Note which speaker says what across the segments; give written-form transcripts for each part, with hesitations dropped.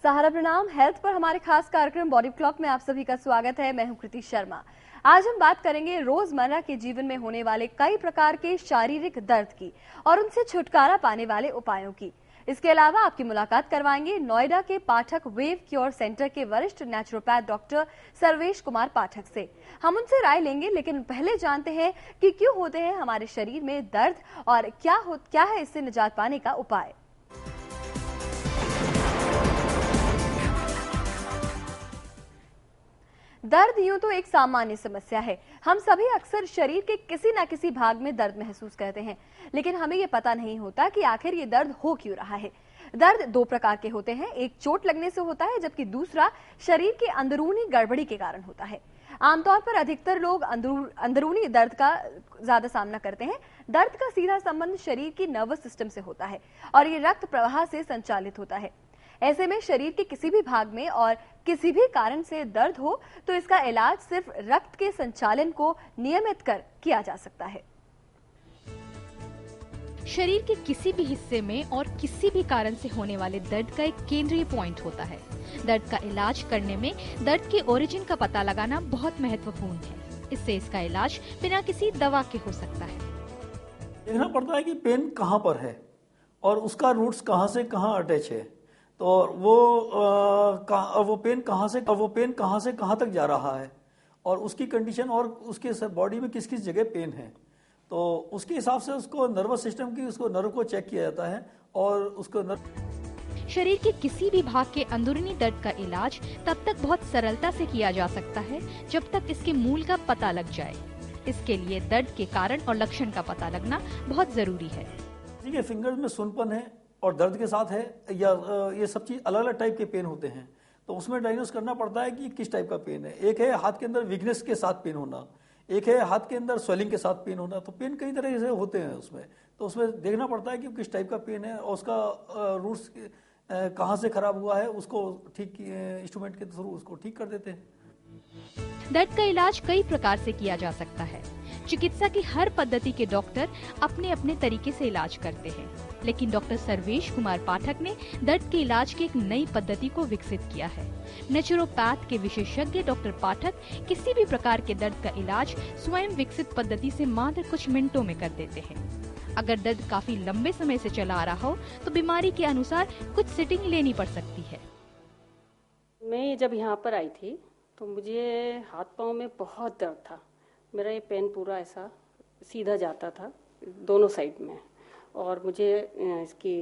Speaker 1: सहारा प्रणाम। हेल्थ पर हमारे खास कार्यक्रम बॉडी क्लॉक में आप सभी का स्वागत है। मैं हूं कृति शर्मा। आज हम बात करेंगे रोजमर्रा के जीवन में होने वाले कई प्रकार के शारीरिक दर्द की और उनसे छुटकारा पाने वाले उपायों की। इसके अलावा आपकी मुलाकात करवाएंगे नोएडा के पाठक वेव क्योर सेंटर के वरिष्ठ नेचुरोपैथ डॉक्टर सर्वेश कुमार पाठक से। हम उनसे राय लेंगे, लेकिन पहले जानते हैं कि क्यों होते हैं हमारे शरीर में दर्द और क्या है इससे निजात पाने का उपाय। दर्द यूं तो एक सामान्य समस्या है। हम सभी अक्सर शरीर के किसी न किसी भाग में दर्द महसूस करते हैं, लेकिन हमें ये पता नहीं होता कि आखिर ये दर्द हो क्यों रहा है। दर्द दो प्रकार के होते हैं, एक चोट लगने से होता है जबकि दूसरा शरीर की अंदरूनी गड़बड़ी के कारण होता है। आमतौर पर अधिकतर लोग अंदरूनी दर्द का ज्यादा सामना करते हैं। दर्द का सीधा संबंध शरीर की नर्वस सिस्टम से होता है और ये रक्त प्रवाह से संचालित होता है। ऐसे में शरीर के किसी भी भाग में और किसी भी कारण से दर्द हो तो इसका इलाज सिर्फ रक्त के संचालन को नियमित कर किया जा सकता है।
Speaker 2: शरीर के किसी भी हिस्से में और किसी भी कारण से होने वाले दर्द का एक केंद्रीय पॉइंट होता है। दर्द का इलाज करने में दर्द के ओरिजिन का पता लगाना बहुत महत्वपूर्ण है। इससे इसका इलाज बिना किसी दवा के हो सकता है।
Speaker 3: देखना पड़ता है कि पेन कहाँ पर है और उसका रूट्स कहाँ से कहाँ अटैच है, तो वो पेन कहाँ से कहाँ तक जा रहा है और उसकी कंडीशन और उसके बॉडी में किस किस जगह पेन है, तो उसके हिसाब से उसको नर्वस सिस्टम की उसको नर्व को चेक किया जाता है और उसको
Speaker 2: शरीर के किसी भी भाग के अंदरूनी दर्द का इलाज तब तक बहुत सरलता से किया जा सकता है जब तक इसके मूल का पता लग जाए। इसके लिए दर्द के कारण और लक्षण का पता लगना बहुत जरूरी है।
Speaker 3: ठीक है, फिंगर्स में सुनपन है और दर्द के साथ है या ये सब चीज अलग अलग टाइप के पेन होते हैं, तो उसमें डायग्नोस करना पड़ता है कि किस टाइप का पेन है। एक है हाथ के अंदर वीकनेस के साथ पेन होना, एक है हाथ के अंदर स्वेलिंग के साथ पेन होना। तो पेन कई तरह से होते हैं उसमें, तो उसमें देखना पड़ता है कि किस टाइप का पेन है और उसका रूट्स कहाँ से खराब हुआ है, उसको ठीक इंस्ट्रूमेंट के थ्रू उसको ठीक कर देते हैं।
Speaker 2: दर्द का इलाज कई प्रकार से किया जा सकता है। चिकित्सा की हर पद्धति के डॉक्टर अपने अपने तरीके से इलाज करते हैं, लेकिन डॉक्टर सर्वेश कुमार पाठक ने दर्द के इलाज की एक नई पद्धति को विकसित किया है। नेचुरोपैथ के विशेषज्ञ डॉक्टर पाठक किसी भी प्रकार के दर्द का इलाज स्वयं विकसित पद्धति से मात्र कुछ मिनटों में कर देते हैं। अगर दर्द काफी लंबे समय से चला आ रहा हो तो बीमारी के अनुसार कुछ सिटिंग लेनी पड़ सकती है।
Speaker 4: मैं जब यहाँ पर आई थी तो मुझे हाथ पाँव में बहुत दर्द था। मेरा ये पेन पूरा ऐसा सीधा जाता था दोनों साइड में, और मुझे इसकी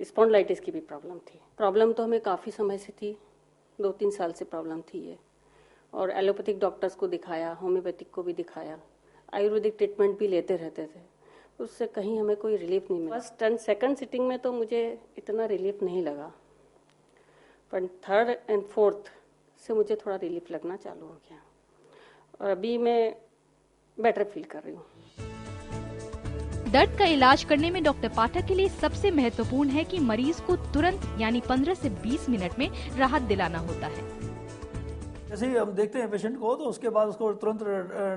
Speaker 4: स्पॉन्डिलाइटिस की भी प्रॉब्लम थी। प्रॉब्लम तो हमें काफ़ी समय से थी, 2-3 साल से प्रॉब्लम थी ये, और एलोपैथिक डॉक्टर्स को दिखाया, होम्योपैथिक को भी दिखाया, आयुर्वेदिक ट्रीटमेंट भी लेते रहते थे, उससे कहीं हमें कोई रिलीफ नहीं मिला। फर्स्ट एंड सेकंड सिटिंग में तो मुझे इतना रिलीफ नहीं लगा, पर थर्ड एंड फोर्थ से मुझे थोड़ा रिलीफ लगना चालू हो गया और अभी मैं बेटर फील कर रही हूँ।
Speaker 2: दर्द का इलाज करने में डॉक्टर पाठक के लिए सबसे महत्वपूर्ण है कि मरीज को तुरंत यानी 15 से 20 मिनट में राहत दिलाना होता है।
Speaker 3: जैसे ही हम देखते हैं पेशेंट को तो उसके बाद उसको तुरंत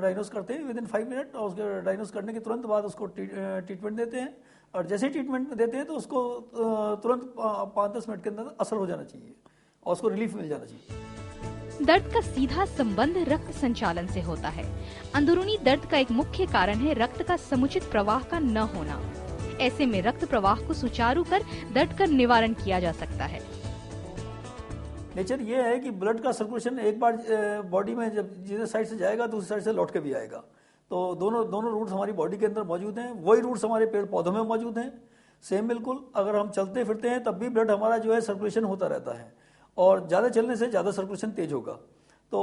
Speaker 3: डायग्नोस करते हैं विदिन 5 मिनट, और उसके डायग्नोस करने के तुरंत बाद उसको ट्रीटमेंट देते हैं, और जैसे ही ट्रीटमेंट देते हैं तो उसको तुरंत 5-10 मिनट के अंदर असर हो जाना चाहिए और उसको रिलीफ मिल जाना चाहिए।
Speaker 2: दर्द का सीधा संबंध रक्त संचालन से होता है। अंदरूनी दर्द का एक मुख्य कारण है रक्त का समुचित प्रवाह का न होना। ऐसे में रक्त प्रवाह को सुचारू कर दर्द का निवारण किया जा सकता है।
Speaker 3: नेचर ये है कि ब्लड का सर्कुलेशन एक बार बॉडी में जब जिस साइड से जाएगा दूसरी साइड से लौट के भी आएगा, तो दोनों रूट्स हमारी बॉडी के अंदर मौजूद हैं। वही रूट्स हमारे पेड़ पौधों में मौजूद हैं, सेम बिल्कुल। अगर हम चलते फिरते हैं तब भी ब्लड हमारा जो है सर्कुलेशन होता रहता है, और ज़्यादा चलने से ज़्यादा सर्कुलेशन तेज होगा। तो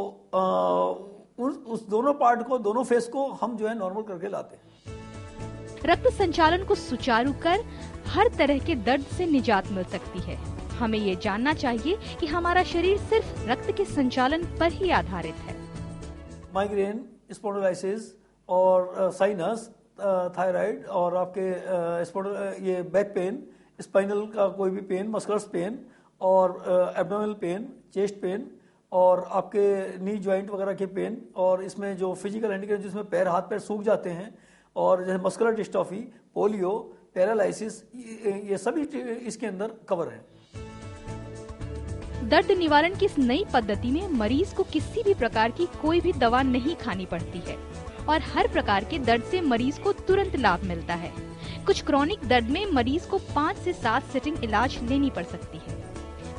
Speaker 3: उस दोनों पार्ट को, दोनों फेस को हम जो है नॉर्मल करके लाते हैं।
Speaker 2: रक्त संचालन को सुचारू कर हर तरह के दर्द से निजात मिल सकती है। हमें ये जानना चाहिए कि हमारा शरीर सिर्फ रक्त के संचालन पर ही आधारित है।
Speaker 3: माइग्रेन, स्पॉन्डिलाइसिस और साइनस, थायराइड और आपके ये बैक पेन, स्पाइनल का कोई भी पेन, मस्कुलर पेन और एब्डोमिनल पेन, चेस्ट पेन और आपके नी जॉइंट वगैरह के पेन, और इसमें जो फिजिकल हैंडीकैप जिसमें पैर हाथ पैर सूख जाते हैं, और जैसे मस्कुलर डिस्ट्रॉफी, पोलियो, पैरालाइसिस, ये सभी इसके अंदर कवर है।
Speaker 2: दर्द निवारण की इस नई पद्धति में मरीज को किसी भी प्रकार की कोई भी दवा नहीं खानी पड़ती है और हर प्रकार के दर्द से मरीज को तुरंत लाभ मिलता है। कुछ क्रॉनिक दर्द में मरीज को 5 से 7 सिटिंग इलाज लेनी पड़ सकती है।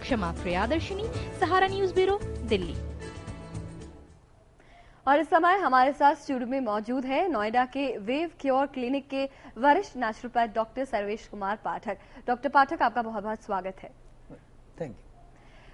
Speaker 2: क्षमा प्रियादर्शिनी, सहारा न्यूज ब्यूरो, दिल्ली।
Speaker 1: और इस समय हमारे साथ स्टूडियो में मौजूद है नोएडा के वेव क्योर क्लिनिक के वरिष्ठ naturopath doctor Sarvesh Kumar Pathak. Doctor पाठक, आपका बहुत बहुत स्वागत है।
Speaker 3: Thank you.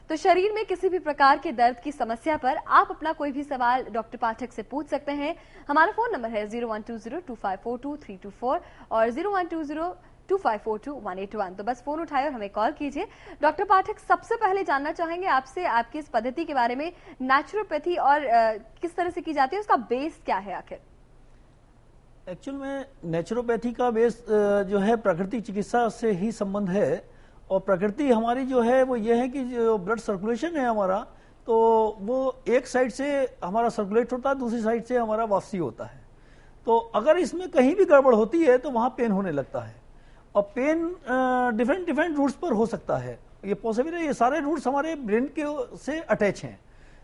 Speaker 1: तो शरीर में किसी भी प्रकार के दर्द की समस्या पर आप अपना कोई भी सवाल डॉक्टर पाठक से पूछ सकते हैं। हमारा फोन नंबर है 01202542 और 01202542 तो बस फोन उठाए और हमें कॉल कीजिए। डॉक्टर पाठक, सबसे पहले जानना चाहेंगे आपसे आपकी इस पद्धति के बारे में, नेचुरोपैथी और किस तरह से की जाती है, उसका बेस क्या है आखिर?
Speaker 3: एक्चुअल में नेचुरोपैथी का बेस जो है प्रकृति चिकित्सा से ही संबंध है। और प्रकृति हमारी जो है वो ये है कि जो ब्लड सर्कुलेशन है हमारा, तो वो एक साइड से हमारा सर्कुलेट होता है, दूसरी साइड से हमारा वापसी होता है। तो अगर इसमें कहीं भी गड़बड़ होती है तो वहाँ पेन होने लगता है। और पेन डिफरेंट रूट्स पर हो सकता है। ये पॉसिबल है, ये सारे रूट्स हमारे ब्रेन के से अटैच हैं।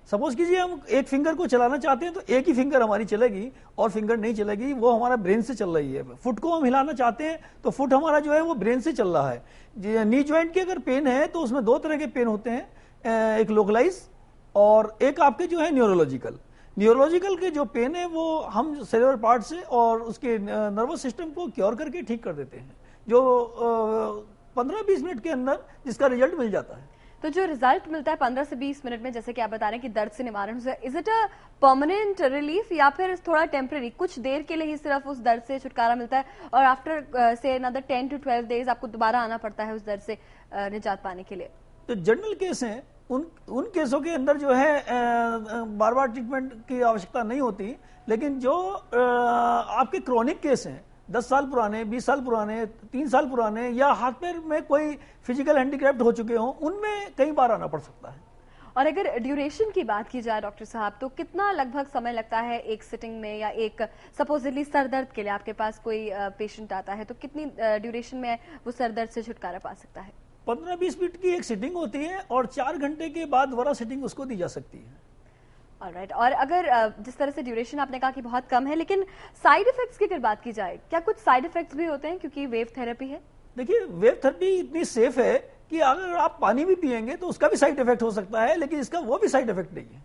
Speaker 3: सपोज कीजिए हम एक फिंगर को चलाना चाहते हैं तो एक ही फिंगर हमारी चलेगी और फिंगर नहीं चलेगी, वो हमारा ब्रेन से चल रही है। फुट को हम हिलाना चाहते हैं तो फुट हमारा जो है वो ब्रेन से चल रहा है। नी जॉइंट की अगर पेन है तो उसमें 2 तरह के पेन होते हैं, एक लोकलाइज और एक आपके जो है न्यूरोलॉजिकल। न्यूरोलॉजिकल के जो पेन है वो हम सेरेब्रल पार्ट से और उसके नर्वस सिस्टम को क्योर करके ठीक कर देते हैं, जो 15-20 मिनट के अंदर जिसका रिजल्ट मिल जाता है।
Speaker 1: तो जो रिजल्ट मिलता है 15 से 20 मिनट में, जैसे कि आप बता रहे हैं कि दर्द से निवारण से, is it a permanent relief या फिर थोड़ा टेम्पररी, कुछ देर के लिए ही सिर्फ उस दर्द से छुटकारा मिलता है और आफ्टर से अनदर 10 to 12 डेज आपको दोबारा आना पड़ता है उस दर्द से निजात पाने के लिए?
Speaker 3: तो जनरल केस हैं, उन केसों के अंदर जो है बार बार ट्रीटमेंट की आवश्यकता नहीं होती। लेकिन जो आपके क्रॉनिक केस हैं, 10 साल पुराने, 20 साल पुराने, 3 साल पुराने, या हाथ पैर में कोई फिजिकल हैंडीक्राफ्ट हो चुके हों, उनमें कई बार आना पड़ सकता है।
Speaker 1: और अगर ड्यूरेशन की बात की जाए डॉक्टर साहब, तो कितना लगभग समय लगता है एक सिटिंग में, या एक सपोजिटली सर दर्द के लिए आपके पास कोई पेशेंट आता है तो कितनी ड्यूरेशन में वो सर दर्द से छुटकारा पा सकता है?
Speaker 3: 15-20 मिनट की एक सिटिंग होती है और 4 घंटे के बाद दोबारा सिटिंग उसको दी जा सकती है।
Speaker 1: ऑलराइट। और अगर जिस तरह से ड्यूरेशन आपने कहा कि बहुत कम है, लेकिन साइड इफेक्ट्स की अगर बात की जाए, क्या कुछ साइड इफेक्ट्स भी होते हैं क्योंकि वेव थेरेपी है?
Speaker 3: देखिए, वेव थेरेपी इतनी सेफ है कि अगर आप पानी भी पिएंगे तो उसका भी साइड इफेक्ट हो सकता है, लेकिन इसका वो भी साइड इफेक्ट नहीं है।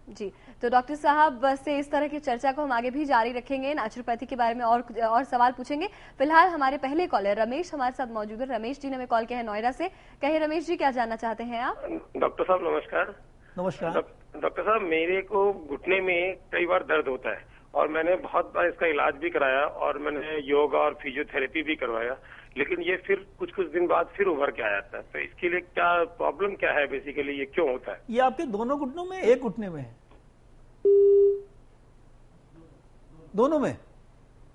Speaker 1: जी, तो डॉक्टर साहब से इस तरह की चर्चा को हम आगे भी जारी रखेंगे, नेचुरोपैथी के बारे में और सवाल पूछेंगे। फिलहाल हमारे पहले कॉलर रमेश हमारे साथ मौजूद है। रमेश जी ने हमें कॉल किया है नोएडा से। कहिए रमेश जी, क्या जानना चाहते हैं आप?
Speaker 5: डॉक्टर साहब नमस्कार।
Speaker 3: नमस्कार।
Speaker 5: डॉक्टर साहब, मेरे को घुटने में कई बार दर्द होता है और मैंने बहुत बार इसका इलाज भी कराया और मैंने योगा और फिजियोथेरेपी भी करवाया, लेकिन ये फिर कुछ दिन बाद फिर उभर के आ जाता है। तो इसके लिए क्या प्रॉब्लम क्या है, बेसिकली ये क्यों होता है?
Speaker 3: ये आपके दोनों घुटनों में, एक घुटने में है? दोनों में?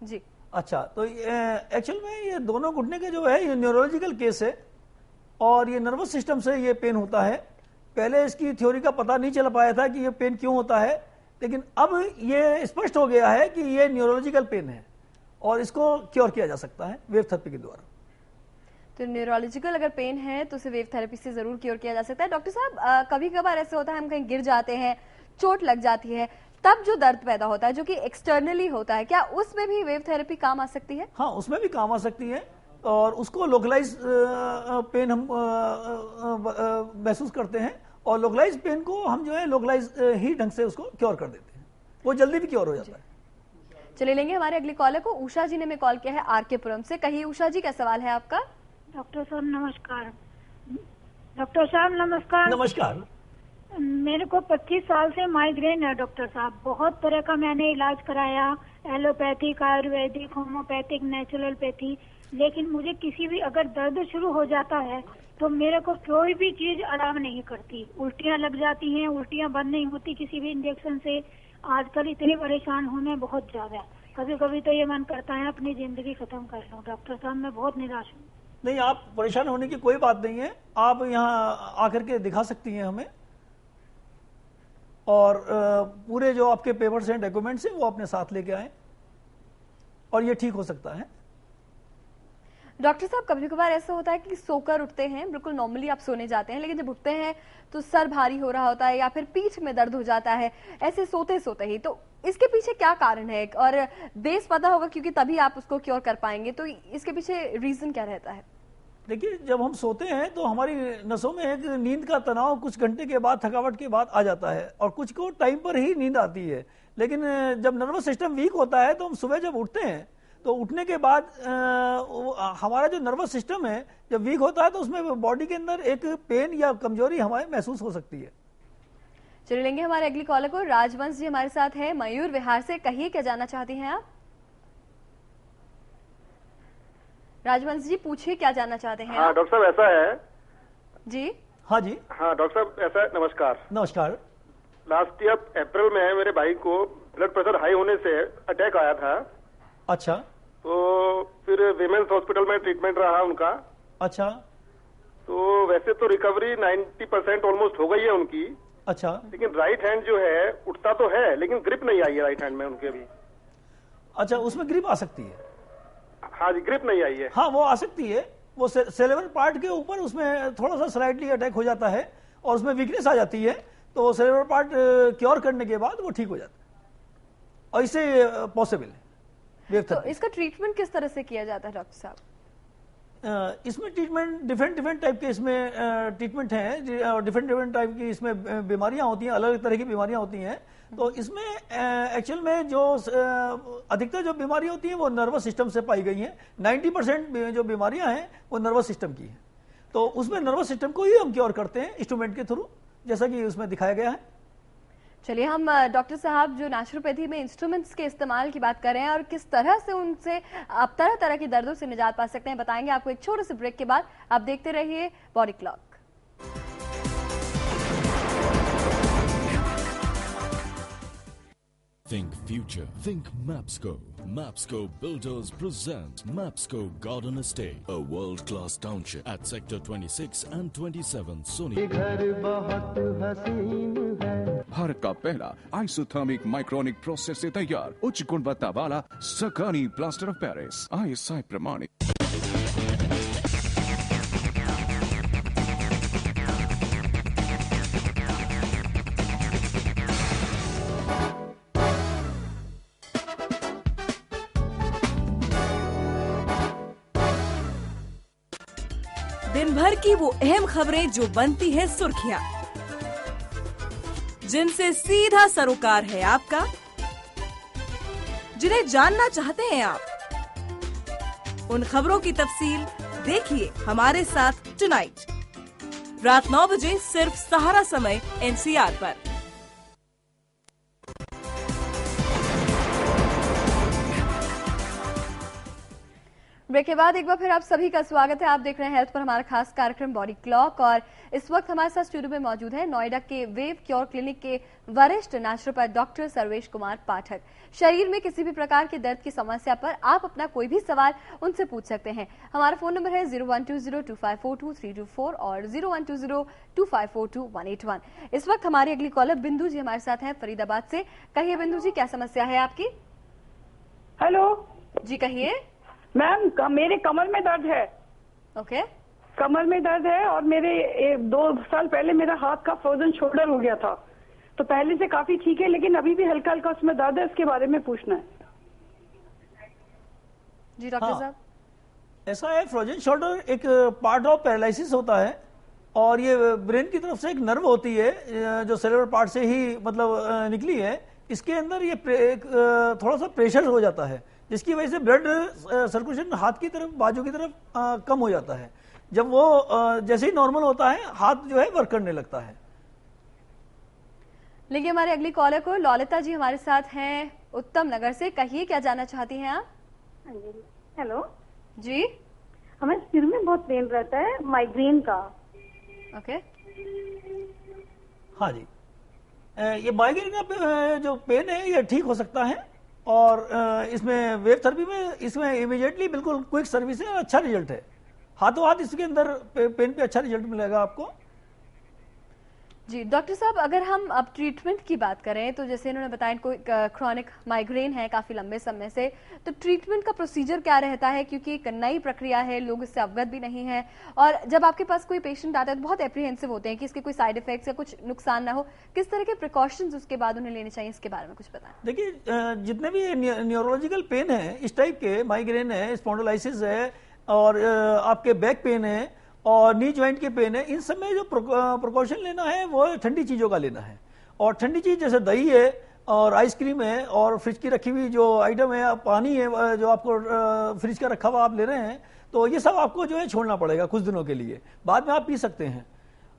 Speaker 1: जी।
Speaker 3: अच्छा, तो एक्चुअल में ये दोनों घुटने के जो है ये न्यूरोलॉजिकल केस है और ये नर्वस सिस्टम से ये पेन होता है। पहले इसकी थ्योरी का पता नहीं चल पाया था कि ये पेन क्यों होता है, लेकिन अब ये स्पष्ट हो गया है कि ये न्यूरोलॉजिकल पेन है और इसको क्योर किया जा सकता है वेव थेरेपी के द्वारा।
Speaker 1: तो न्यूरोलॉजिकल अगर पेन है तो उसे वेव थेरेपी से जरूर क्योर किया जा सकता है। डॉक्टर साहब, कभी कभार ऐसे होता है हम कहीं गिर जाते हैं, चोट लग जाती है, तब जो दर्द पैदा होता है जो कि एक्सटर्नली होता है, क्या उसमें भी वेव थेरेपी काम आ सकती है?
Speaker 3: हाँ, उसमें भी काम आ सकती है और उसको लोकलाइज पेन हम महसूस करते हैं और लोकलाइज पेन को हम जो है लोकलाइज ही ढंग से उसको क्योर कर देते हैं, वो जल्दी भी क्योर हो जाता है।
Speaker 1: चले लेंगे हमारे अगले कॉलर को। उषा जी ने हमें कॉल किया है आर.के. पुरम से। कहिए उषा जी, क्या सवाल है आपका?
Speaker 6: डॉक्टर साहब नमस्कार। डॉक्टर साहब नमस्कार।
Speaker 3: नमस्कार।
Speaker 6: मेरे को 25 साल से माइग्रेन है डॉक्टर साहब। बहुत तरह का मैंने इलाज कराया, एलोपैथिक, आयुर्वेदिक, होम्योपैथिक, नेचुरलपैथी, लेकिन मुझे किसी भी अगर दर्द शुरू हो जाता है तो मेरे को कोई भी चीज आराम नहीं करती। उल्टियां लग जाती हैं, उल्टियां बंद नहीं होती किसी भी इंजेक्शन से। आजकल इतनी परेशान हूँ मैं बहुत ज्यादा, कभी कभी तो ये मन करता है अपनी जिंदगी खत्म कर लूं। डॉक्टर साहब मैं बहुत निराश हूँ।
Speaker 3: नहीं, आप परेशान होने की कोई बात नहीं है, आप यहाँ आकर के दिखा सकती हैं हमें और पूरे जो आपके पेपर्स हैं, डॉक्यूमेंट्स हैं, वो अपने साथ लेके आए और ये ठीक हो सकता है।
Speaker 1: डॉक्टर साहब, कभी कभार ऐसा होता है कि सोकर उठते हैं, बिल्कुल नॉर्मली आप सोने जाते हैं, लेकिन जब उठते हैं तो सर भारी हो रहा होता है या फिर पीठ में दर्द हो जाता है ऐसे सोते सोते ही। तो इसके पीछे क्या कारण है? और बेस पता होगा क्योंकि तभी आप उसको क्योर कर पाएंगे, तो इसके पीछे रीजन क्या रहता है?
Speaker 3: देखिए, जब हम सोते हैं तो हमारी नसों में एक नींद का तनाव कुछ घंटे के बाद, थकावट के बाद आ जाता है, और कुछ को टाइम पर ही नींद आती है। लेकिन जब नर्वस सिस्टम वीक होता है तो हम सुबह जब उठते हैं तो उठने के बाद हमारा जो नर्वस सिस्टम है जब वीक होता है तो उसमें बॉडी के अंदर एक पेन या कमजोरी हमारे महसूस हो सकती है।
Speaker 1: चलिए लेंगे हमारे अगली कॉलर को। राजवंश जी हमारे साथ है मयूर विहार से। कहिए, क्या जानना चाहती हैं आप? राजवंश जी पूछिए, क्या जानना चाहते हैं?
Speaker 7: हाँ डॉक्टर साहब, ऐसा है
Speaker 1: जी।
Speaker 3: हाँ जी।
Speaker 7: हाँ डॉक्टर साहब, ऐसा है, नमस्कार।
Speaker 3: नमस्कार।
Speaker 7: लास्ट ईयर अप्रैल में मेरे भाई को ब्लड प्रेशर हाई होने से अटैक आया था।
Speaker 3: अच्छा।
Speaker 7: तो फिर विमेंस हॉस्पिटल में ट्रीटमेंट रहा उनका।
Speaker 3: अच्छा।
Speaker 7: तो वैसे तो रिकवरी 90% ऑलमोस्ट हो गई है उनकी।
Speaker 3: अच्छा।
Speaker 7: लेकिन राइट हैंड जो है उठता तो है, लेकिन ग्रिप नहीं आई है राइट हैंड में उनके अभी।
Speaker 3: अच्छा, उसमें ग्रिप आ सकती है?
Speaker 7: हाँ जी, ग्रिप नहीं आई है।
Speaker 3: हाँ, वो आ सकती है। वो सेरेब्रल पार्ट के ऊपर उसमें थोड़ा सा स्लाइटली अटैक हो जाता है और उसमें वीकनेस आ जाती है, तो सेरेब्रल पार्ट क्योर करने के बाद वो ठीक हो जाता है, और इससे पॉसिबल है।
Speaker 1: तो इसका ट्रीटमेंट किस तरह से किया जाता है डॉक्टर साहब?
Speaker 3: इसमें ट्रीटमेंट डिफरेंट टाइप के इसमें ट्रीटमेंट हैं, डिफरेंट टाइप की इसमें बीमारियां होती हैं, अलग तरह की बीमारियां होती हैं। तो इसमें एक्चुअल में जो अधिकतर जो बीमारियां होती हैं वो नर्वस सिस्टम से पाई गई हैं। 90% जो बीमारियां हैं वो नर्वस सिस्टम की हैं, तो उसमें नर्वस सिस्टम को ही हम क्योर करते हैं इंस्ट्रूमेंट के थ्रू, जैसा कि उसमें दिखाया गया है।
Speaker 1: चलिए, हम डॉक्टर साहब जो नेचुरोपैथी में इंस्ट्रूमेंट्स के इस्तेमाल की बात कर रहे हैं और किस तरह से उनसे आप तरह तरह की दर्दों से निजात पा सकते हैं, बताएंगे आपको एक छोटे से ब्रेक के बाद। आप देखते रहिए body clock.
Speaker 8: Think future. Think Mapsco. Mapsco Builders present Mapsco Garden Estate, a world-class township at Sector 26 and 27, Sony.
Speaker 9: Bharat का पहला आइसोथर्मिक माइक्रोनिक प्रोसेस से तैयार उच्च गुणवत्ता वाला सकानी प्लास्टर ऑफ पेरिस ISI प्रमाणित।
Speaker 10: दिन भर की वो अहम खबरें जो बनती है सुर्खियां, जिनसे सीधा सरोकार है आपका, जिन्हें जानना चाहते हैं आप, उन खबरों की तफसील देखिए हमारे साथ टुनाइट रात 9 बजे सिर्फ सहारा समय NCR पर।
Speaker 1: ब्रेक के बाद एक बार फिर आप सभी का स्वागत है। आप देख रहे हैं हेल्थ पर हमारा खास कार्यक्रम बॉडी क्लॉक, और इस वक्त हमारे साथ स्टूडियो में मौजूद है नोएडा के वेव क्योर क्लिनिक के वरिष्ठ नेचुरोपैथ डॉक्टर सर्वेश कुमार पाठक। शरीर में किसी भी प्रकार के दर्द की समस्या पर आप अपना कोई भी सवाल उनसे पूछ सकते हैं। हमारा फोन नंबर है 012025422324 और 012025422181। इस वक्त हमारी अगली कॉलर बिंदु जी हमारे साथ हैं फरीदाबाद से। कहिए बिंदु जी, क्या समस्या है आपकी?
Speaker 11: हेलो
Speaker 1: जी कहिए।
Speaker 11: मैम, मेरे कमर में दर्द है।
Speaker 1: ओके।
Speaker 11: कमर में दर्द है और मेरे 2 साल पहले मेरा हाथ का फ्रोजन शोल्डर हो गया था, तो पहले से काफी ठीक है, लेकिन अभी भी हल्का हल्का उसमें दर्द है। इसके बारे में पूछना है
Speaker 1: जी डॉक्टर साहब।
Speaker 3: ऐसा है, फ्रोजन शोल्डर एक पार्ट ऑफ पैरालिसिस होता है, और ये ब्रेन की तरफ से एक नर्व होती है जो सेरेब्रल पार्ट से ही मतलब निकली है। इसके अंदर ये थोड़ा सा प्रेशर हो जाता है, जिसकी वजह से ब्लड सर्कुलेशन हाथ की तरफ, बाजू की तरफ कम हो जाता है। जब वो जैसे ही नॉर्मल होता है, हाथ जो है वर्क करने लगता है।
Speaker 1: लेकिन हमारे अगली कॉलर को ललिता जी हमारे साथ हैं उत्तम नगर से। कहिए, क्या जानना चाहती हैं आप?
Speaker 12: हेलो
Speaker 1: जी।
Speaker 12: हमें सिर में बहुत पेन रहता है, माइग्रेन का।
Speaker 1: ओके।
Speaker 3: हाँ जी, ये माइग्रेन का जो पेन है ये ठीक हो सकता है, और इसमें वेव थेरेपी में इसमें इमीडिएटली बिल्कुल क्विक सर्विस है, अच्छा रिजल्ट है। हाथों हाथ इसके अंदर पेन पे अच्छा रिजल्ट मिलेगा आपको।
Speaker 1: जी डॉक्टर साहब, अगर हम अब ट्रीटमेंट की बात करें तो जैसे इन्होंने बताया इनको क्रॉनिक माइग्रेन है काफी लंबे समय से, तो ट्रीटमेंट का प्रोसीजर क्या रहता है? क्योंकि एक नई प्रक्रिया है, लोग इससे अवगत भी नहीं है, और जब आपके पास कोई पेशेंट आता है तो बहुत एप्रीहेंसिव होते हैं कि इसके कोई साइड इफेक्ट्स या कुछ नुकसान ना हो। किस तरह के प्रिकॉशंस उसके बाद उन्हें लेने चाहिए, इसके बारे में कुछ बताएं।
Speaker 3: देखिए, जितने भी न्यूरोलॉजिकल पेन है इस टाइप के, माइग्रेन है, स्पॉन्डिलाइसिस है, और आपके बैक पेन है और नी ज्वाइंट के पेन है, इन सब में जो प्रिकॉशन लेना है वो ठंडी चीजों का लेना है। और ठंडी चीज जैसे दही है और आइसक्रीम है और फ्रिज की रखी हुई जो आइटम है, पानी है जो आपको फ्रिज का रखा हुआ आप ले रहे हैं, तो ये सब आपको जो है छोड़ना पड़ेगा कुछ दिनों के लिए, बाद में आप पी सकते हैं।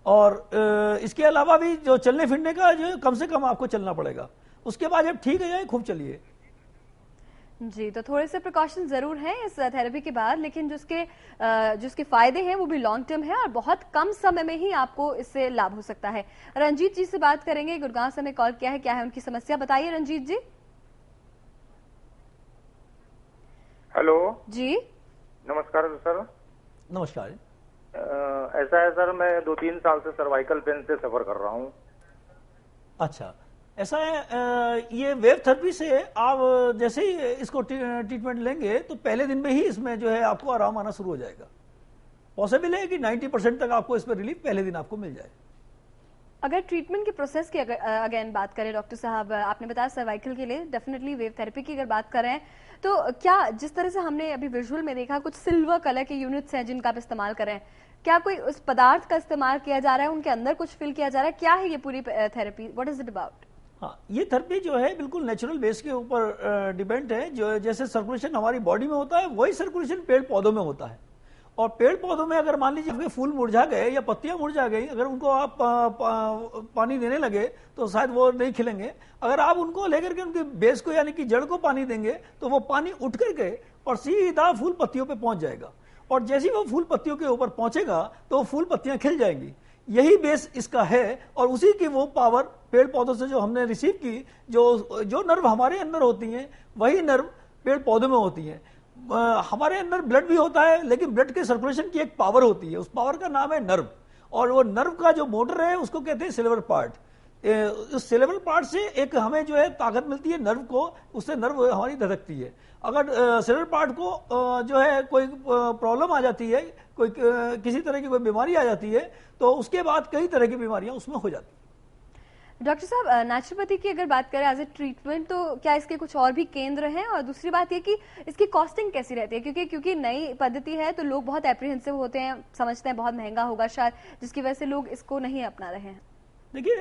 Speaker 3: और इसके अलावा भी जो चलने फिरने का जो कम से कम आपको चलना पड़ेगा, उसके बाद जब ठीक हो जाए खूब चलिए।
Speaker 1: जी, तो थोड़े से प्रिकॉशन जरूर हैं इस थेरेपी के बाद, लेकिन जिसके फायदे हैं वो भी लॉन्ग टर्म है और बहुत कम समय में ही आपको इससे लाभ हो सकता है। रंजीत जी से बात करेंगे, गुड़गांव से हमें कॉल किया है, क्या है उनकी समस्या, बताइए रंजीत जी।
Speaker 13: हेलो
Speaker 1: जी
Speaker 13: नमस्कार सर।
Speaker 3: नमस्कार।
Speaker 13: ऐसा है सर, मैं 2-3 साल से सर्वाइकल पेन से सफर कर रहा हूँ।
Speaker 3: अच्छा, ऐसा है, ये वेव थेरेपी से आप जैसे ही इसको ट्रीटमेंट लेंगे तो पहले दिन में ही इसमें जो है आपको आराम आना शुरू हो जाएगा। पॉसिबल है कि 90% तक आपको इस पर रिलीफ पहले दिन आपको मिल जाए।
Speaker 1: अगर ट्रीटमेंट के प्रोसेस की अगेन बात करें डॉक्टर साहब, आपने बताया सर्वाइकल के लिए डेफिनेटली वेव थेरेपी की अगर बात कर रहे हैं, तो क्या जिस तरह से हमने अभी विजुअल में देखा कुछ सिल्वर कलर के यूनिट्स हैं जिनका आप इस्तेमाल कर रहे हैं, क्या कोई उस पदार्थ का इस्तेमाल किया जा रहा है, उनके अंदर कुछ फिल किया जा रहा है, क्या है ये पूरी therapy, what is it about?
Speaker 3: हाँ, ये थेरेपी जो है बिल्कुल नेचुरल बेस के ऊपर डिपेंड है। जो जैसे सर्कुलेशन हमारी बॉडी में होता है वही सर्कुलेशन पेड़ पौधों में होता है। और पेड़ पौधों में अगर मान लीजिए फूल मुरझा गए या पत्तियां मुरझा गई, अगर उनको आप पानी देने लगे तो शायद वो नहीं खिलेंगे। अगर आप उनको लेकर के उनके बेस को यानी कि जड़ को पानी देंगे तो वो पानी उठ करके और सीधा फूल पत्तियों पे पहुंच जाएगा, और जैसे ही वो फूल पत्तियों के ऊपर पहुंचेगा तो वो फूल पत्तियां खिल जाएंगी। यही बेस इसका है, और उसी की वो पावर पेड़ पौधों से जो हमने रिसीव की, जो नर्व हमारे अंदर होती हैं वही नर्व पेड़ पौधों में होती हैं। हमारे अंदर ब्लड भी होता है, लेकिन ब्लड के सर्कुलेशन की एक पावर होती है, उस पावर का नाम है नर्व, और वो नर्व का जो मोटर है उसको कहते हैं सिल्वर पार्ट। उस सिल्वर पार्ट से एक हमें जो है ताकत मिलती है नर्व को, उससे नर्व हमारी धड़कती है। अगर सिल्वर पार्ट को जो है कोई प्रॉब्लम आ जाती है, कोई किसी तरह की कोई बीमारी आ जाती है, तो उसके बाद कई तरह की बीमारियां उसमें हो जाती है।
Speaker 1: डॉक्टर साहब, नेचुरोपैथी की अगर बात करें एज ए ट्रीटमेंट, तो क्या इसके कुछ और भी केंद्र हैं? और दूसरी बात ये कि इसकी कॉस्टिंग कैसी रहती है, क्योंकि नई पद्धति है तो लोग बहुत एप्रीहेंसिव होते हैं, समझते हैं बहुत महंगा होगा शायद, जिसकी वजह से लोग इसको नहीं अपना रहे हैं।
Speaker 3: देखिए,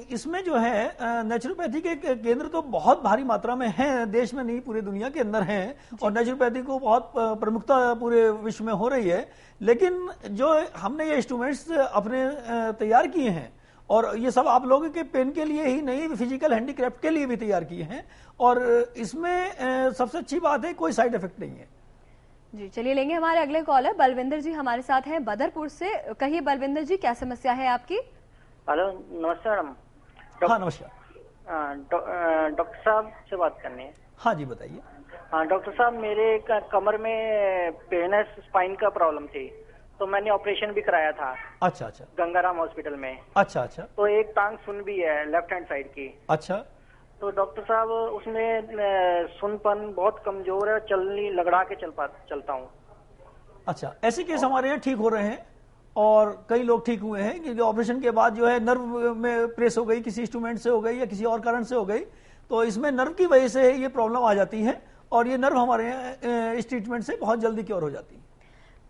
Speaker 3: इसमें जो है नेचुरोपैथी के केंद्र तो बहुत भारी मात्रा में हैं, देश में नहीं पूरी दुनिया के अंदर हैं, और नेचुरोपैथी को बहुत प्रमुखता पूरे विश्व में हो रही है। लेकिन जो हमने ये इंस्ट्रूमेंट्स अपने तैयार किए हैं, और ये सब आप लोगों के पेन के लिए ही नहीं, फिजिकल हैंडीक्राफ्ट के लिए भी तैयार किए हैं, और इसमें सबसे अच्छी बात है कोई साइड इफेक्ट नहीं है।
Speaker 1: जी, चलिए लेंगे हमारे अगले कॉलर बलविंदर जी हमारे साथ हैं बदरपुर से। कहिए बलविंदर जी, क्या समस्या है आपकी?
Speaker 14: हेलो, नमस्ते मैडम।
Speaker 3: हाँ नमस्कार।
Speaker 14: डॉक्टर साहब से बात करनी है।
Speaker 3: हाँ जी बताइए।
Speaker 14: हाँ डॉक्टर साहब, मेरे कमर में पेन है, स्पाइन का प्रॉब्लम थी, तो मैंने ऑपरेशन भी कराया था।
Speaker 3: अच्छा अच्छा।
Speaker 14: गंगाराम हॉस्पिटल में।
Speaker 3: अच्छा अच्छा।
Speaker 14: तो एक टांग सुन भी है लेफ्ट हैंड साइड की।
Speaker 3: अच्छा।
Speaker 14: तो डॉक्टर साहब उसमें सुनपन बहुत कमजोर है, चलनी लगड़ा के चलता हूँ।
Speaker 3: अच्छा, ऐसे केस हमारे यहाँ ठीक हो रहे हैं, और कई लोग ठीक हुए हैं, क्योंकि ऑपरेशन के बाद जो है नर्व में प्रेस हो गई, किसी इंस्ट्रूमेंट से हो गई या किसी और कारण से हो गई, तो इसमें नर्व की वजह से ये प्रॉब्लम आ जाती है, और ये नर्व हमारे यहाँ इस ट्रीटमेंट से बहुत जल्दी क्योर हो जाती है।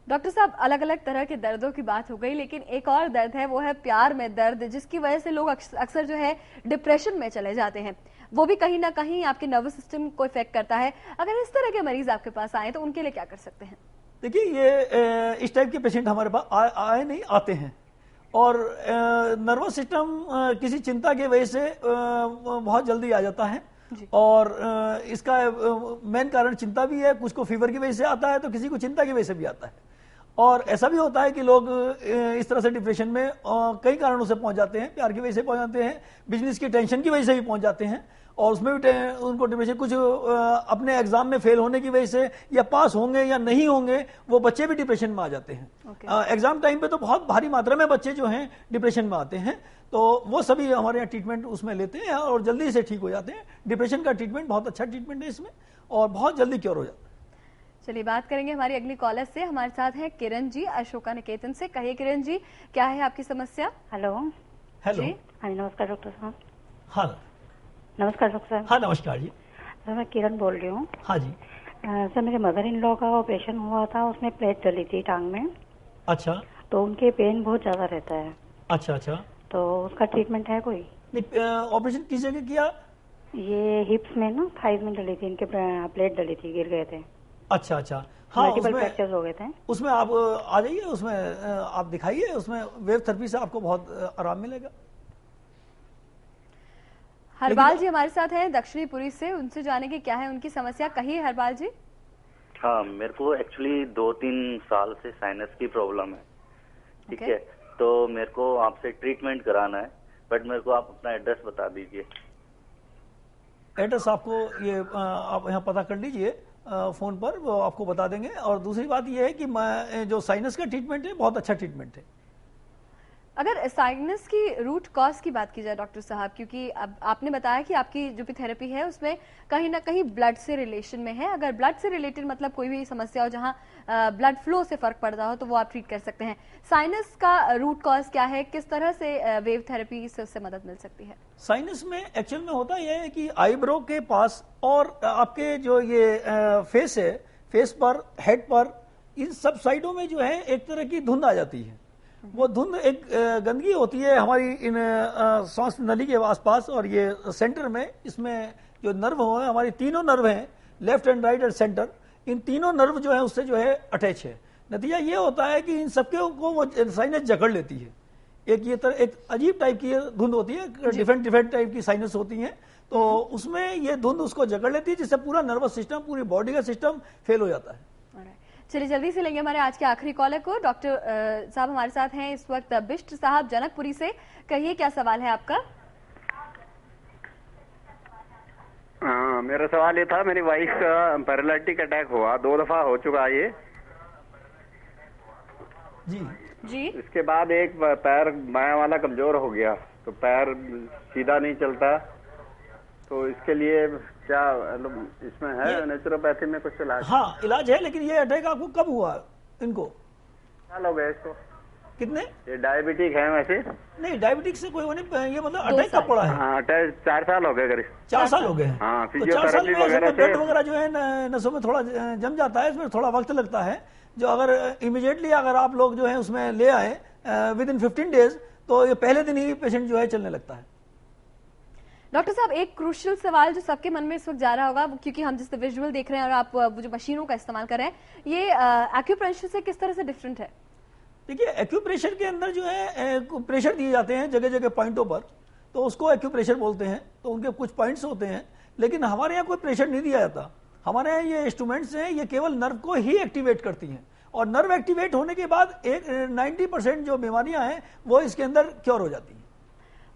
Speaker 1: डॉक्टर साहब, अलग अलग तरह के दर्दों की बात हो गई, लेकिन एक और दर्द है, वो है प्यार में दर्द, जिसकी वजह से लोग अक्सर जो है डिप्रेशन में चले जाते हैं। वो भी कहीं ना कहीं आपके नर्वस सिस्टम को इफेक्ट करता है। अगर इस तरह के मरीज आपके पास आए तो उनके लिए क्या कर सकते हैं?
Speaker 3: देखिए, ये इस टाइप के पेशेंट हमारे पास आए नहीं, आते हैं, और नर्वस सिस्टम किसी चिंता की वजह से बहुत जल्दी आ जाता है, और इसका मेन कारण चिंता भी है। कुछ को फीवर की वजह से आता है, तो किसी को चिंता की वजह से भी आता है, और ऐसा भी होता है कि लोग इस तरह से डिप्रेशन में कई कारणों से पहुंच जाते हैं, प्यार की वजह से पहुंच जाते हैं, बिजनेस की टेंशन की वजह से भी पहुंच जाते हैं, और उसमें भी उनको डिप्रेशन, कुछ अपने एग्जाम में फेल होने की वजह से या पास होंगे या नहीं होंगे, वो बच्चे भी डिप्रेशन में आ जाते हैं। एग्जाम टाइम पे तो बहुत भारी मात्रा में बच्चे जो हैं डिप्रेशन में आते हैं, तो वो सभी हमारे यहाँ ट्रीटमेंट उसमें लेते हैं और जल्दी से ठीक हो जाते हैं। डिप्रेशन का ट्रीटमेंट बहुत अच्छा ट्रीटमेंट है इसमें और बहुत जल्दी क्योर हो जाता है।
Speaker 1: चलिए बात करेंगे हमारी अगली कॉलर से। हमारे साथ हैं किरण जी अशोका निकेतन से। कहिए किरण जी, क्या है आपकी समस्या?
Speaker 15: हेलो।
Speaker 3: हेलो।
Speaker 15: हाँ नमस्कार डॉक्टर साहब।
Speaker 3: हाँ
Speaker 15: नमस्कार डॉक्टर साहब।
Speaker 3: हाँ नमस्कार जी।
Speaker 15: सर मैं किरण बोल रही हूँ।
Speaker 3: हाँ जी।
Speaker 15: सर मेरे मदर इन लॉ का ऑपरेशन हुआ था, उसमें प्लेट डली थी टांग में।
Speaker 3: अच्छा।
Speaker 15: तो उनके पेन बहुत ज्यादा रहता है।
Speaker 3: अच्छा अच्छा।
Speaker 15: तो उसका ट्रीटमेंट है कोई?
Speaker 3: ऑपरेशन किस जगह किया?
Speaker 15: ये हिप्स में ना, थाइज में डली थी, इनके प्लेट डली थी, गिर गए थे।
Speaker 3: अच्छा अच्छा। हाँ
Speaker 15: मल्टीपल फ्रैक्चर्स हो गए थे।
Speaker 3: उसमें आप आ जाइए, उसमें आप दिखाइए, उसमें वेव थेरेपी से आपको बहुत आराम मिलेगा।
Speaker 1: हरबाल जी हमारे साथ हैं दक्षिणीपुरी से, उनसे जाने की क्या है उनकी समस्या। कहिए हरबाल जी।
Speaker 16: हाँ मेरे को एक्चुअली 2-3 साल से साइनस की प्रॉब्लम है, ठीक है। तो मेरे को आपसे ट्रीटमेंट कराना है, बट मेरे को आप अपना एड्रेस बता दीजिए।
Speaker 3: एड्रेस आपको ये आप यहाँ पता कर लीजिए फोन पर, वो आपको बता देंगे। और दूसरी बात ये है कि जो साइनस का ट्रीटमेंट है बहुत अच्छा ट्रीटमेंट है।
Speaker 1: अगर साइनस की रूट कॉज की बात की जाए डॉक्टर साहब, क्योंकि अब आपने बताया कि आपकी जो भी थेरेपी है उसमें कहीं ना कहीं ब्लड से रिलेशन में है। अगर ब्लड से रिलेटेड मतलब कोई भी समस्या हो जहां ब्लड फ्लो से फर्क पड़ता हो तो वो आप ट्रीट कर सकते हैं। साइनस का रूट कॉज क्या है, किस तरह से वेव थेरेपी से उससे मदद मिल सकती है?
Speaker 3: साइनस में एक्चुअल में होता यह है कि आईब्रो के पास और आपके जो ये फेस है, फेस पर, हेड पर, इन सब साइडों में जो है एक तरह की धुंध आ जाती है। वो धुंध एक गंदगी होती है हमारी इन सांस नली के आसपास, और ये सेंटर में इसमें जो नर्व है, हमारी तीनों नर्व हैं, left and right and centre, इन तीनों नर्व जो है उससे जो है अटैच है। नतीजा ये होता है कि इन सबके को वो साइनस जकड़ लेती है। एक अजीब टाइप की धुंध होती है, डिफरेंट टाइप की साइनस होती हैं, तो उसमें ये धुंध उसको जकड़ लेती है, जिससे पूरा नर्वस सिस्टम, पूरी बॉडी का सिस्टम फेल हो जाता है।
Speaker 1: चलिए जल्दी से लेंगे हमारे आज के आखिरी कॉलर को। डॉक्टर साहब हमारे साथ हैं इस वक्त बिष्ट साहब जनकपुरी से। कहिए क्या सवाल है आपका?
Speaker 17: मेरा सवाल ये था, मेरी वाइफ का पैरालिटिक अटैक हुआ, 2 दफा हो चुका ये
Speaker 1: जी।
Speaker 17: इसके बाद एक पैर बायां वाला कमजोर हो गया, तो पैर सीधा नहीं चलता। तो इसके लिए क्या इसमें है नेचुरोपैथी में कुछ इलाज?
Speaker 3: हाँ इलाज है, लेकिन ये अटैक आपको कब हुआ इनको?
Speaker 17: क्या लोग है इसको?
Speaker 3: कितने?
Speaker 17: ये डायबिटिक है वैसे?
Speaker 3: नहीं डायबिटिक से कोई होने, ये मतलब अटैक कब पड़ा है?
Speaker 17: हाँ अटैक 4 साल हो गए करीब।
Speaker 3: 4 साल हो गए हैं।
Speaker 17: हाँ
Speaker 3: तो 4 साल में ब्लड वगैरह जो है नसों में थोड़ा जम जाता है, इसमें थोड़ा वक्त लगता है। जो अगर इमीडिएटली अगर आप लोग जो है उसमें ले आए विद इन 15 डेज, तो ये पहले दिन ही पेशेंट जो है चलने लगता है।
Speaker 1: डॉक्टर साहब एक क्रूशियल सवाल जो सबके मन में इस वक्त जा रहा होगा, क्योंकि हम जिस विजुअल देख रहे हैं और आप जो मशीनों का इस्तेमाल कर रहे हैं, ये एक्यूप्रेशर से किस तरह से डिफरेंट है?
Speaker 3: देखिए एक्यूप्रेशर के अंदर जो है प्रेशर दिए जाते हैं जगह जगह पॉइंटों पर, तो उसको एक्यूप्रेशर बोलते हैं। तो उनके कुछ पॉइंट्स होते हैं, लेकिन हमारे यहाँ कोई प्रेशर नहीं दिया जाता। हमारे यहाँ ये इंस्ट्रूमेंट्स हैं, ये केवल नर्व को ही एक्टिवेट करती हैं, और नर्व एक्टिवेट होने के बाद 90% जो बीमारियां हैं वो इसके अंदर क्योर हो जाती हैं।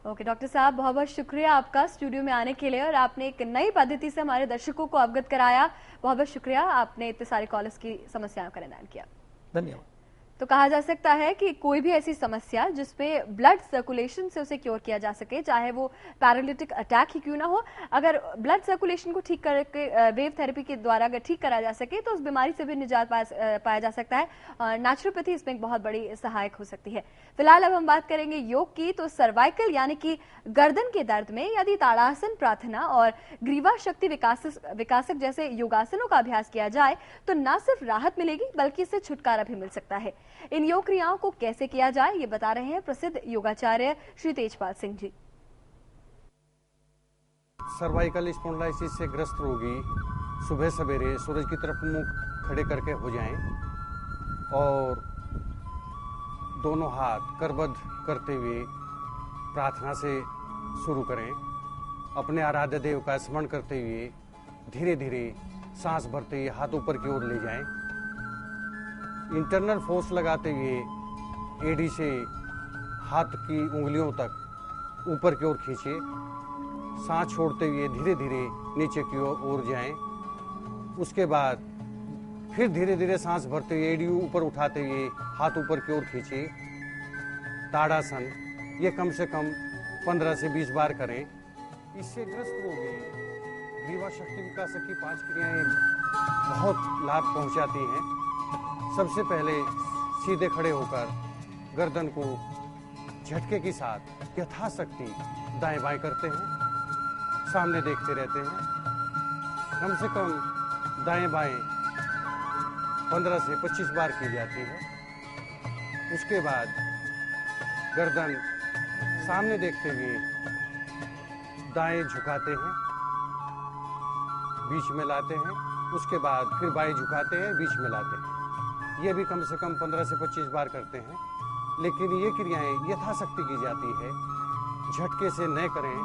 Speaker 1: ओके डॉक्टर साहब, बहुत बहुत शुक्रिया आपका स्टूडियो में आने के लिए, और आपने एक नई पद्धति से हमारे दर्शकों को अवगत कराया। बहुत बहुत शुक्रिया, आपने इतने सारे कॉलर्स की समस्याओं का निदान किया।
Speaker 3: धन्यवाद।
Speaker 1: तो कहा जा सकता है कि कोई भी ऐसी समस्या जिसमें ब्लड सर्कुलेशन से उसे क्योर किया जा सके, चाहे वो पैरालिटिक अटैक ही क्यों ना हो, अगर ब्लड सर्कुलेशन को ठीक करके वेव थेरेपी के द्वारा अगर ठीक करा जा सके तो उस बीमारी से भी निजात पाया जा सकता है। नेचुरोपैथी इसमें एक बहुत बड़ी सहायक हो सकती है। फिलहाल अब हम बात करेंगे योग की। तो सर्वाइकल यानी कि गर्दन के दर्द में यदि ताड़ासन, प्रार्थना और ग्रीवा शक्ति विकासक जैसे योगासनों का अभ्यास किया जाए तो न सिर्फ राहत मिलेगी बल्कि इससे छुटकारा भी मिल सकता है। इन योग क्रियाओं को कैसे किया जाए ये बता रहे हैं प्रसिद्ध योगाचार्य श्री तेजपाल सिंह जी।
Speaker 18: सर्वाइकल स्पॉन्डिलाइटिस से ग्रस्त रोगी सुबह सवेरे सूरज की तरफ मुंह खड़े करके हो जाएं और दोनों हाथ करबद्ध करते हुए प्रार्थना से शुरू करें। अपने आराध्य देव का स्मरण करते हुए धीरे धीरे सांस भरते हुए हाथ ऊपर की ओर ले जाएं। इंटरनल फोर्स लगाते हुए एडी से हाथ की उंगलियों तक ऊपर की ओर खींचिए सांस छोड़ते हुए धीरे धीरे नीचे की ओर जाएं। उसके बाद फिर धीरे धीरे सांस भरते हुए एडी ऊपर उठाते हुए हाथ ऊपर की ओर खींचे। ताड़ासन, ये कम से कम 15 से 20 बार करें। इससे ग्रस्त रोगी ग्रीवा शक्ति विकास की 5 क्रियाएं बहुत लाभ पहुंचाती हैं। सबसे पहले सीधे खड़े होकर गर्दन को झटके के साथ यथाशक्ति दाएं बाएं करते हैं, सामने देखते रहते हैं। कम से कम दाएं बाएं 15 से 25 बार की जाती है। उसके बाद गर्दन सामने देखते हुए दाएं झुकाते हैं, बीच में लाते हैं। उसके बाद फिर बाएं झुकाते हैं, बीच में लाते हैं। ये भी कम से कम 15 से 25 बार करते हैं। लेकिन ये क्रियाएं यथाशक्ति की जाती है, झटके से न करें।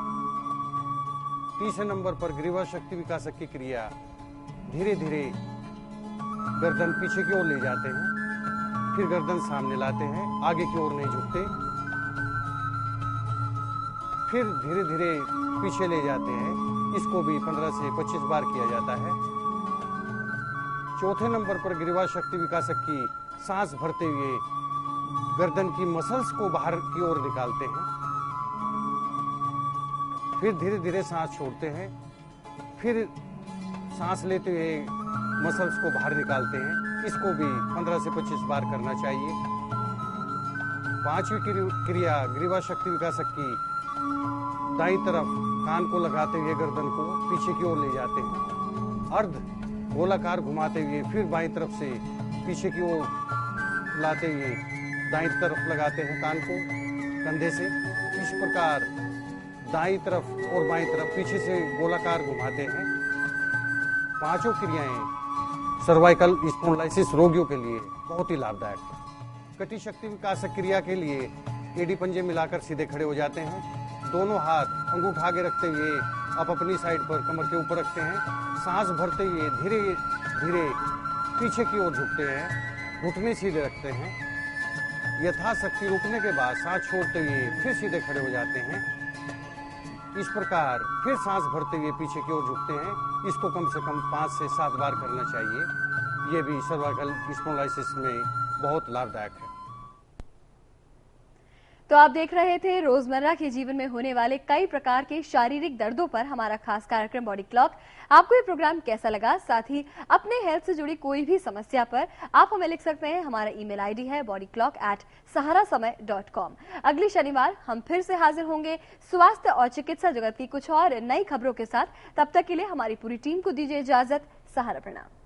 Speaker 18: तीसरे नंबर पर ग्रीवा शक्ति विकासक की क्रिया, धीरे धीरे गर्दन पीछे की ओर ले जाते हैं, फिर गर्दन सामने लाते हैं, आगे की ओर नहीं झुकते, फिर धीरे धीरे पीछे ले जाते हैं। इसको भी 15 से 25 बार किया जाता है। चौथे नंबर पर ग्रीवा शक्ति विकासक की सांस भरते हुए गर्दन की मसल्स को बाहर की ओर निकालते हैं, फिर धीरे धीरे सांस छोड़ते हैं, फिर सांस लेते हुए मसल्स को बाहर निकालते हैं। इसको भी 15 से 25 बार करना चाहिए। पांचवी क्रिया ग्रीवा शक्ति विकासक की, दाईं तरफ कान को लगाते हुए गर्दन को पीछे की ओर ले जाते हैं, अर्ध गोलाकार घुमाते हुए फिर बाईं तरफ से पीछे की ओर लाते हुए दाईं तरफ लगाते हैं कान को कंधे से। इस प्रकार दाईं तरफ और बाईं तरफ पीछे से गोलाकार घुमाते हैं। पांचों क्रियाएं सर्वाइकल स्पॉन्डिलाइसिस रोगियों के लिए बहुत ही लाभदायक है। कटी शक्ति विकासक क्रिया के लिए एडी पंजे मिलाकर सीधे खड़े हो जाते हैं। दोनों हाथ अंगूठा आगे रखते हुए आप अपनी साइड पर कमर के ऊपर रखते हैं। सांस भरते हुए धीरे धीरे पीछे की ओर झुकते हैं, घुटने सीधे रखते हैं। यथाशक्ति रुकने के बाद सांस छोड़ते हुए फिर सीधे खड़े हो जाते हैं। इस प्रकार फिर सांस भरते हुए पीछे की ओर झुकते हैं। इसको कम से कम 5 से 7 बार करना चाहिए। ये भी सर्वाइकल स्पॉन्डिलाइसिस में बहुत लाभदायक है।
Speaker 1: तो आप देख रहे थे रोजमर्रा के जीवन में होने वाले कई प्रकार के शारीरिक दर्दों पर हमारा खास कार्यक्रम बॉडी क्लॉक। आपको ये प्रोग्राम कैसा लगा? साथ ही अपने हेल्थ से जुड़ी कोई भी समस्या पर आप हमें लिख सकते हैं। हमारा ईमेल आईडी है bodyclock@saharasamay.com। अगले शनिवार हम फिर से हाजिर होंगे स्वास्थ्य और चिकित्सा जगत की कुछ और नई खबरों के साथ। तब तक के लिए हमारी पूरी टीम को दीजिए इजाजत। सहारा प्रणाम।